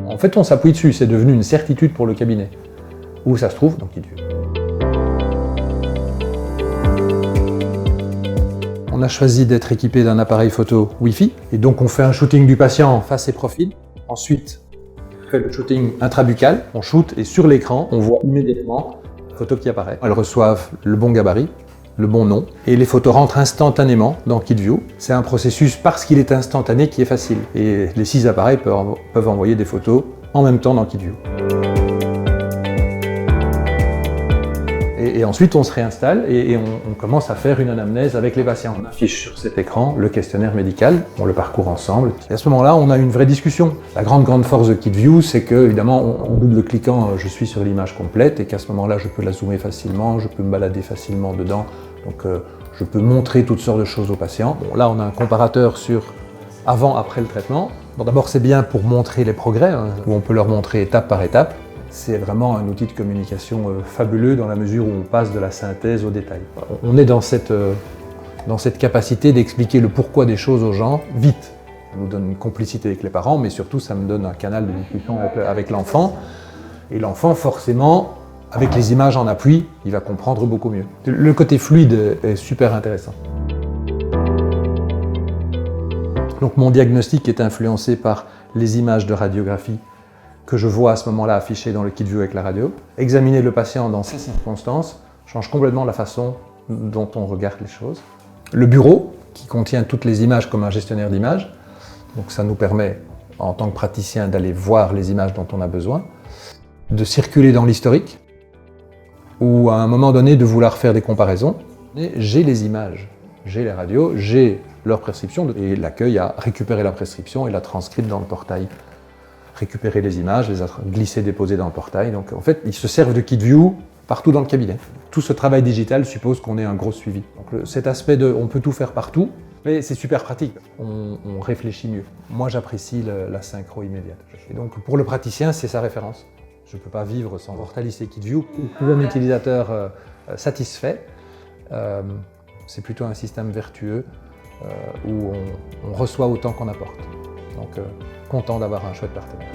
En fait, on s'appuie dessus, c'est devenu une certitude pour le cabinet. Où ça se trouve? Dans KitView. On a choisi d'être équipé d'un appareil photo Wi-Fi, et donc on fait un shooting du patient face et profil. Ensuite, on fait le shooting intrabuccal, on shoot et sur l'écran, on voit immédiatement la photo qui apparaît. Elles reçoivent le bon gabarit, le bon nom, et les photos rentrent instantanément dans KitView. C'est un processus, parce qu'il est instantané, qui est facile. Et les 6 appareils peuvent envoyer des photos en même temps dans KitView. Et ensuite, on se réinstalle et on commence à faire une anamnèse avec les patients. On affiche sur cet écran le questionnaire médical, on le parcourt ensemble. Et à ce moment-là, on a une vraie discussion. La grande force de KitView, c'est que, évidemment, en double-cliquant, je suis sur l'image complète et qu'à ce moment-là, je peux la zoomer facilement, je peux me balader facilement dedans. Donc, je peux montrer toutes sortes de choses aux patients. Bon, là, on a un comparateur sur avant-après le traitement. Bon, d'abord, c'est bien pour montrer les progrès, hein, où on peut leur montrer étape par étape. C'est vraiment un outil de communication fabuleux dans la mesure où on passe de la synthèse au détail. On est dans cette capacité d'expliquer le pourquoi des choses aux gens vite. Ça nous donne une complicité avec les parents, mais surtout ça me donne un canal de discussion avec l'enfant. Et l'enfant, forcément, avec les images en appui, il va comprendre beaucoup mieux. Le côté fluide est super intéressant. Donc mon diagnostic est influencé par les images de radiographie que je vois à ce moment-là affichées dans le KitView avec la radio. Examiner le patient dans ces circonstances change complètement la façon dont on regarde les choses. Le bureau, qui contient toutes les images comme un gestionnaire d'images, donc ça nous permet, en tant que praticien, d'aller voir les images dont on a besoin, de circuler dans l'historique, ou à un moment donné de vouloir faire des comparaisons. J'ai les images, j'ai les radios, j'ai leur prescription, et l'accueil a récupéré la prescription et l'a transcrite dans le portail. Récupérer les images, les glisser, déposer dans le portail. Donc en fait, ils se servent de KitView partout dans le cabinet. Tout ce travail digital suppose qu'on ait un gros suivi. Donc cet aspect de on peut tout faire partout, mais c'est super pratique. On réfléchit mieux. Moi, j'apprécie la synchro immédiate. Et donc pour le praticien, c'est sa référence. Je ne peux pas vivre sans Vortalis et KitView. Pour un utilisateur satisfait, c'est plutôt un système vertueux où on reçoit autant qu'on apporte. Donc, content d'avoir un chouette partenaire.